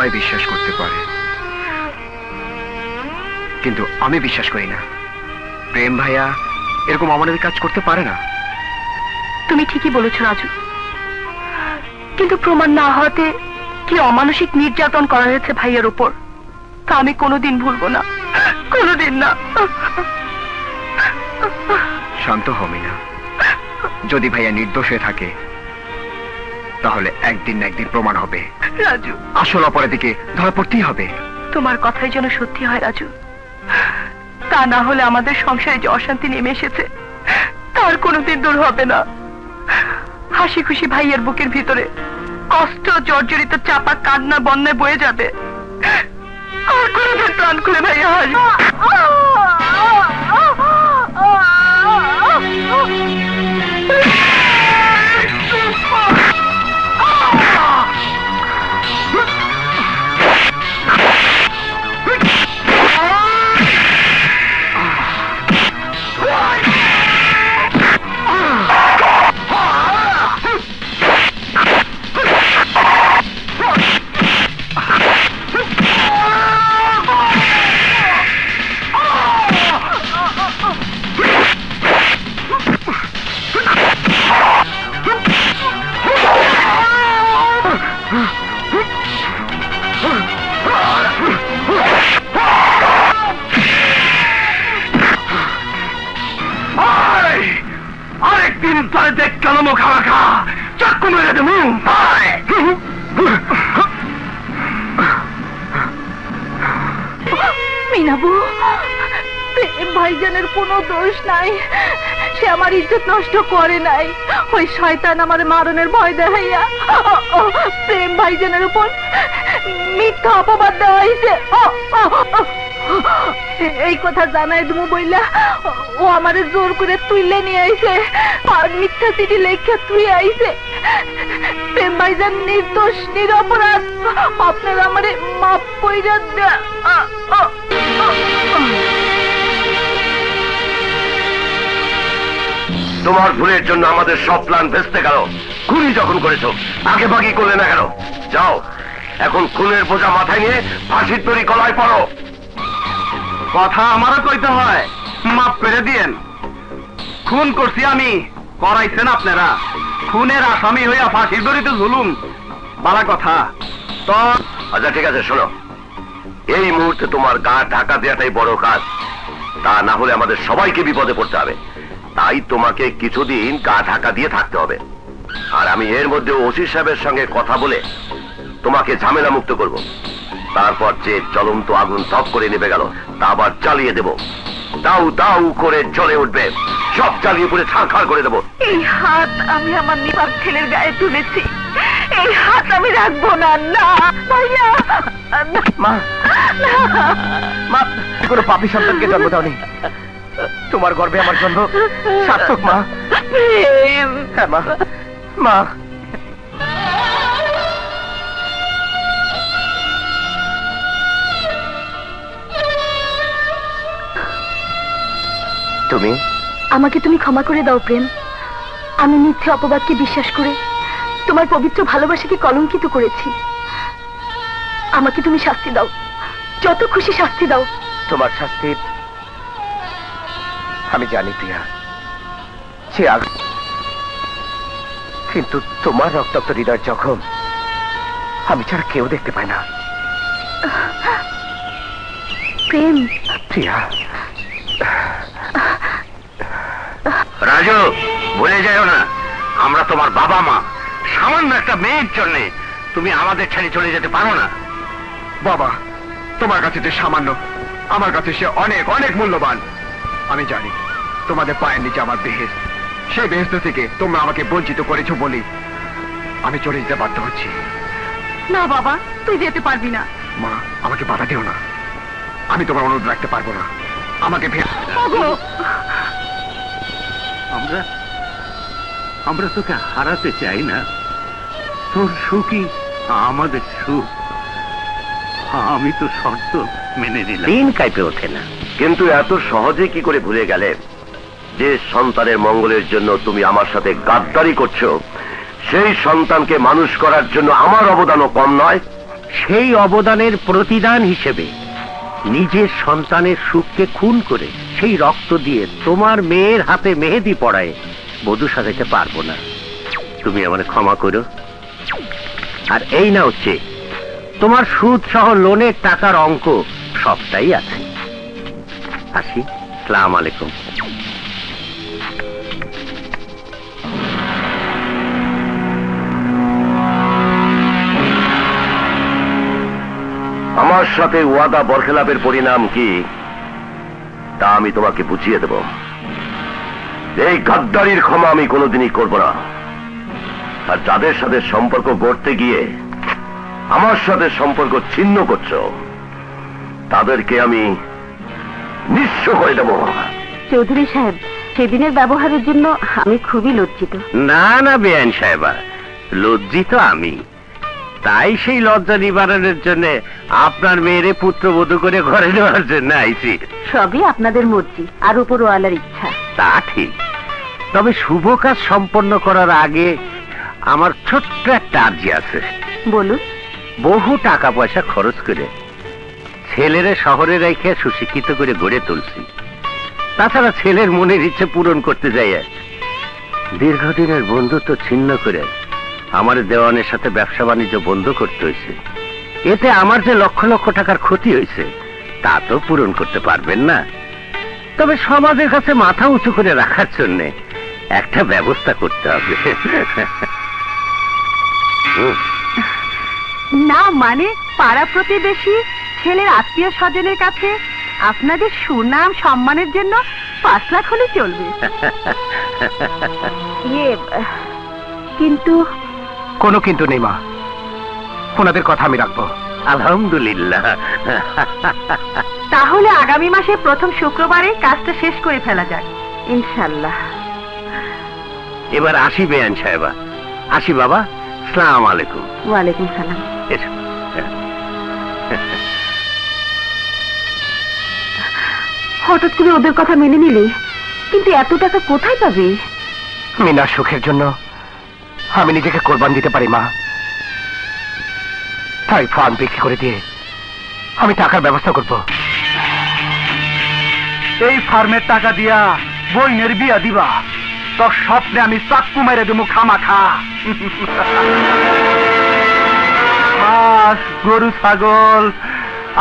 সবাই বিশ্বাস করতে পারে, কিন্তু আমি বিশ্বাস করি না। প্রেম ভাইয়া এরকম অমানবিক কাজ করতে পারে না। তুমি ঠিকই বলেছ রাজু, কিন্তু প্রমাণ না হওয়াতে কি অমানসিক নির্যাতন করা হয়েছে ভাইয়ের উপর, তা আমি কোনোদিন ভুলবো না, কোনোদিন না। শান্ত হও মিনা। যদি ভাইয়া নির্দোষ হয়ে থাকে তাহলে একদিন না একদিন প্রমাণ হবে। রাজু, আসল অপরাধীকে ধরা পড়তেই হবে। তোমার কথাই যেন সত্যি হয় রাজু, তা না হলে আমাদের সংসারে যে অশান্তি নেমে এসেছে তার কোনোদিন দূর হবে না। হাসি খুশি ভাইয়ের বুকের ভিতরে কষ্ট জর্জরিত চাপা কান্না বন্যায় বয়ে যাবে, আর কোনোদিন প্রাণ খুলে ভাইয়া হাসবে। আরেকদিন তার দেখ কেন মুখা মাখা চাকু মেরে দেবো। মিনাবু, প্রেম ভাইজানের কোনো দোষ নাই, সে আমার ইজ্জত নষ্ট করে নাই। ওই শয়তান আমার মারণের ভয় দেখাইয়া প্রেম ভাইজানের উপর মিথ্যা অপবাদ দেওয়া হয়েছে। এই কথা জানাই তুমি বইলা ও আমারে জোর করে তুইলে নিয়ে আইছে, আর মিথ্যা চিঠি লেখা তুই আইছে। প্রেম ভাইজান নির্দোষ নিরপরাধ, আপনারা আমারে মাফ কইরা দেন। তোমার ভুলের জন্য আমাদের সব প্ল্যান ভেস্তে গেল। খুনি যখন করেছো আগে বাকি করলে না কেন? যাও, এখন খুনের বোঝা মাথায় নিয়ে ফাঁসির তৈরি গলায় পড়ো। কথা আমারও কইতে হয়, মাফ করে দিয়েন। খুন করছি আমি, করাইছেন আপনারা। খুনের আসামি হইয়া ফাঁসির দড়িতে ঝুলুম, বালা কথা তো। আচ্ছা ঠিক আছে, শোনো, এই মুহূর্তে তোমার গা ঢাকা দেওয়াটাই বড় কাজ, তা না হলে আমাদের সবাইকে বিপদে পড়তে হবে। তাই তোমাকে কিছুদিন গা ঢাকা দিয়ে থাকতে হবে, আর আমি এর মধ্যে ওসি সাহেবের সঙ্গে কথা বলে তোমাকে ঝামেলা মুক্ত করব। তারপর যে জ্বলন্ত আগুন তপ করে নেমে গেল তা আবার জ্বালিয়ে দেব, দাউ দাউ করে জ্বলে উঠবে, সব জ্বালিয়ে পুড়ে ছারখার করে দেব। এই হাত আমি আমার নিপাত ছেলের গায়ে তুলেছি, এই হাত আমি রাখবো না। না ভাইয়া, মা, মা কোনো পাপী সন্তানকে জন্ম দাওনি, তোমার গর্ভে আমার জন্ম সার্থক মা। হ্যাঁ মা, মা। তুমি আমাকে তুমি ক্ষমা করে দাও প্রেম, আমি মিথ্যে অপবাদকে বিশ্বাস করে তোমার পবিত্র ভালোবাসাকে কলঙ্কিত করেছি। আমাকে তুমি শাস্তি দাও, যত খুশি শাস্তি দাও। তোমার শাস্তি আমি জানি প্রিয়া, সে কিন্তু তোমার রক্তাক্ত হৃদয় জখম আমি ছাড়া কেউ দেখতে পায় না। প্রেম, প্রিয়া। রাজু, ভুলে যাও না, আমরা তোমার বাবা মা। সামান্য একটা মেয়ের জন্য তুমি আমাদের ছেড়ে চলে যেতে পারো না। বাবা, তোমার কাছে যে সামান্য, আমার কাছে সে অনেক অনেক মূল্যবান। আমি জানি তোমাদের পায়ের নিচে আমার বেহেশত, সেই বেহেশত থেকে তোমরা আমাকে বঞ্চিত করেছো বলি আমি চলে যেতে বাধ্য হচ্ছি। না বাবা, তুই যেতে পারবি না। মা, আমাকে বাধা দিও না, আমি তোমার অনুরোধ রাখতে পারবো না। আমাকে আমরা তোকে হারাতে চাই না, তোর সুখই আমাদের সুখ। আমি তো শর্ত মেনে নিলাম। দিন কাইপে ওঠে না, কিন্তু এত সহজে কি করে ভুলে গেলে যে সন্তানের মঙ্গলের জন্য তুমি আমার সাথে গাদ্দারি করছো, সেই সন্তানকে মানুষ করার জন্য আমার অবদানও কম নয়। সেই অবদানের প্রতিদান হিসেবে নিজের সন্তানের সুখকে খুন করে সেই রক্ত দিয়ে তোমার মেয়ের হাতে মেহেদি পড়ায় বধূ সাজাতে পারবো না। তুমি আমাকে ক্ষমা করো। আর এই না হচ্ছে তোমার সুদ সহ লোনের টাকার অঙ্ক সবটাই আছে। আসি, আসসালামু আলাইকুম। আমার সাথে ওয়াদা বরখেলাপের পরিণাম কি তা আমি তোমাকে বুঝিয়ে দেব। এই গাদ্দারির ক্ষমা আমি কোনোদিনই করব না। আর যাদের সাথে সম্পর্ক গড়তে গিয়ে আমার সাথে সম্পর্ক ছিন্ন করছো তাদেরকে আমি নিঃস্ব করে দেব। চৌধুরী সাহেব, সেদিনের ব্যবহারের জন্য আমি খুবই লজ্জিত। না না বেআইন সাহেবা, লজ্জিত আমি। তাই সেই লজ্জা নিবারণের জন্য আপনার মেয়েরে পুত্রবধূ করে ঘরে নেওয়ার জন্য আইছি। সবই আপনাদের মর্জি আর উপরওয়ালার ইচ্ছা। তা ঠিক, তবে শুভ কাজ সম্পন্ন করার আগে আমার ছোট্ট একটা আর্জি আছে। বলুন। বহু টাকা পয়সা খরচ করে ছেলেরে শহরে রেখে সুশিক্ষিত করে গড়ে তুলছি। তাছাড়া ছেলের মনের ইচ্ছে পূরণ করতে যাই দীর্ঘদিনের বন্ধুত্ব ছিন্ন করে আমার দেওয়ানের সাথে ব্যবসা বাণিজ্য বন্ধ করতে হয়েছে। এতে আমার যে লক্ষ লক্ষ টাকার ক্ষতি হয়েছে তা তো পূরণ করতে পারবেন না। তবে সমাজের কাছে মাথা উঁচু করে রাখার জন্য একটা ব্যবস্থা করতে হবে। না মানে পাড়া প্রতিবেশী, ছেলের আত্মীয় স্বজনের কাছে আপনাদের সুনাম সম্মানের জন্য 5 লাখ হলে চলবে। কিন্তু কোনো কিন্তু নেই মা, ওনাদের কথা আমি রাখবো। আলহামদুলিল্লাহ। তাহলে আগামী মাসে প্রথম শুক্রবারে কাজটা শেষ করে ফেলা যাক ইনশাল্লাহ। এবার আসি বেআইন সাহেবা। আসি বাবা, আসসালামু আলাইকুম। ওয়ালাইকুম সালাম। এসো। হঠাৎ করে ওদের কথা মেনে নিলে, কিন্তু এত টাকা কোথায় পাবে? মিনার সুখের জন্য আমি নিজেকে কোরবান দিতে পারি মা। তাই ফার্ম বিক্রি করে দিয়ে আমি টাকার ব্যবস্থা করব। এই ফার্মের টাকা দিয়া বইনের বিয়া দিবা, তোর স্বপ্নে আমি চাক্কু মেরে দেবো খামাখা। হাঁস, গরু, ছাগল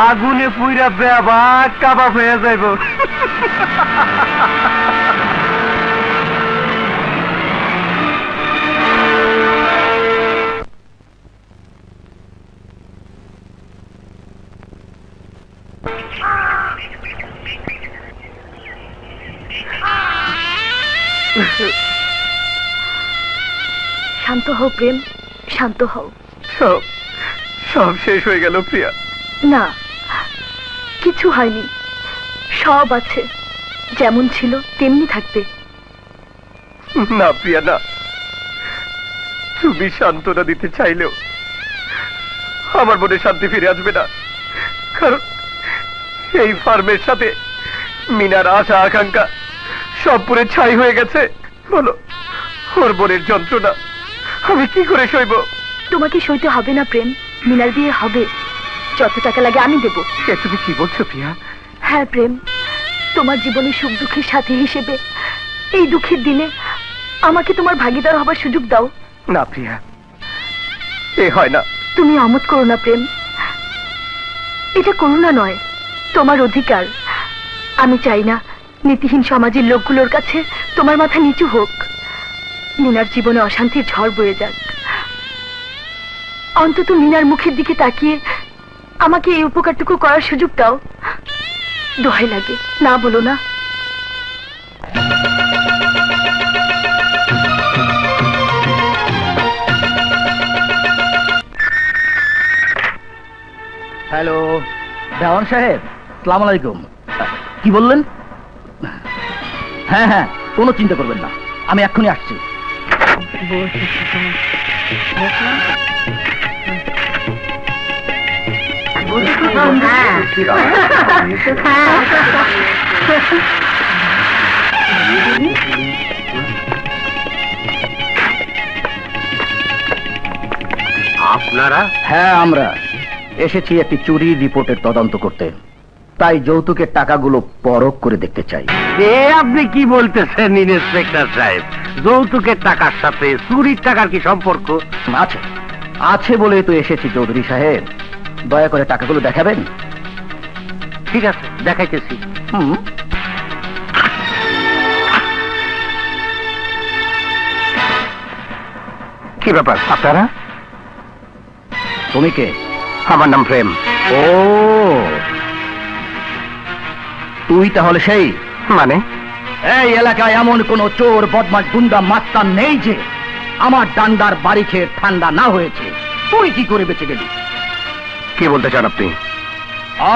আগুনে পুইরা বেবা কাবাব হয়ে যাইব। শান্ত হও প্রেম, শান্ত হও। সব সব শেষ হয়ে গেল প্রিয়া। না, কিছু হয়নি, সব আছে, যেমন ছিল তেমনি থাকবে। না প্রিয়া না, তুমি সান্ত্বনা দিতে চাইলেও আমার মনে শান্তি ফিরে আসবে না। কারণ এই ফার্মের সাথে মিনার আশা আকাঙ্ক্ষা সব পুরে ছাই হয়ে গেছে। বলো, ওর বোনের যন্ত্রণা আমি কি করে সইব? তোমাকে সইতে হবে না প্রেম, মিনার বিয়ে হবে। যত টাকা লাগে আমি দেব। তুমি কি বলছো প্রিয়া? হ্যাঁ প্রেম, তোমার জীবনে সুখ দুঃখের সাথী হিসেবে এই দুঃখের দিনে আমাকে তোমার ভাগিদার হবার সুযোগ দাও। না প্রিয়া, এ হয় না। তুমি অমত করো না প্রেম, এটা করুণা নয়, তোমার অধিকার। আমি চাই না নীতিহীন সমাজের লোকগুলোর কাছে তোমার মাথা নিচু হোক। মিনার জীবনে অশান্তির ঝড় বয়ে যাক। অন্তত মিনার মুখের দিকে তাকিয়ে আমাকে এই উপকারটুকু করার সুযোগ দাও। দোহাই লাগে, না বলো না। হ্যালো দেওয়ান সাহেব, সালাম আলাইকুম। কি বললেন? হ্যাঁ হ্যাঁ, কোনো চিন্তা করবেন না, আমি এক্ষুনি আসছি। আপনারা? হ্যাঁ আমরা। এসেছি একটি চুরির রিপোর্টের তদন্ত করতে, তাই যৌতুকের টাকাগুলো পরখ করে দেখতে চাই। এ আপনি কি বলতেছেন ইন্সপেক্টর সাহেব? যৌতুকের টাকার সাথে চুরির টাকার কি সম্পর্ক? আছে, আছে বলে তো এসেছি চৌধুরী সাহেব। দয়া করে টাকাগুলো দেখাবেন? ঠিক আছে, দেখাইতেছি। হুম। কি ব্যাপার আপনারা? তুমি কে? আমার নাম প্রেম। ও, তুই তাহলে সেই? মানে? এই এলাকায় এমন কোন চোর বদমাশ গুন্ডা মাস্তান নেই যে আমার ডান্ডার বাড়ি খেয়ে ঠান্ডা না হয়েছে। তুই কি করে বেঁচে গেলি? কি বলতে চান আপনি?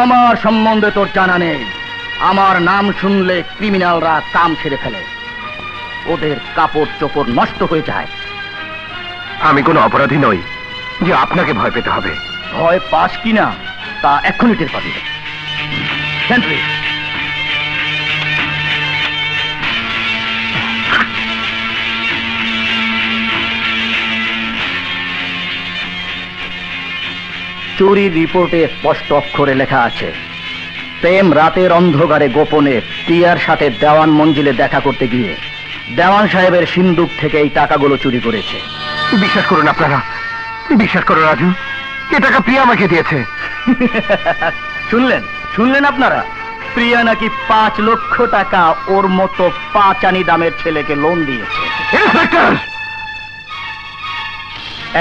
আমার সম্বন্ধে তোর জানা নেই। আমার নাম শুনলে ক্রিমিনালরা কাম ছেড়ে ফেলে, ওদের কাপড় চোপড় নষ্ট হয়ে যায়। আমি কোনো অপরাধী নই যে আপনাকে ভয় পেতে হবে। ভয় পাস কিনা তা এক্ষুনি টের পাবি। সেন্ট্রি, চুরির রিপোর্টে স্পষ্ট অক্ষরে লেখা আছে, প্রেম রাতের অন্ধকারে গোপনে প্রিয়ার সাথে দেওয়ান মঞ্জিলে দেখা করতে গিয়ে দেওয়ান সাহেবের সিন্দুক থেকে এই টাকাগুলো চুরি করেছে। বিশ্বাস করুন আপনারা, বিশ্বাস করুন রাজু, এ টাকা প্রিয়া আমাকে দিয়েছে। শুনলেন শুনলেন আপনারা? প্রিয়া নাকি 5 লক্ষ টাকা ওর মতো পাঁচানি দামের ছেলেকে লোন দিয়েছে। ইন্সপেক্টর!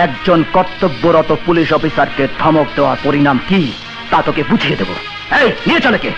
একজন কর্তব্যরত পুলিশ অফিসারকে ধমক দেওয়ার পরিণাম কি তা তোকে বুঝিয়ে দেবো। এই নিয়ে চলে কে?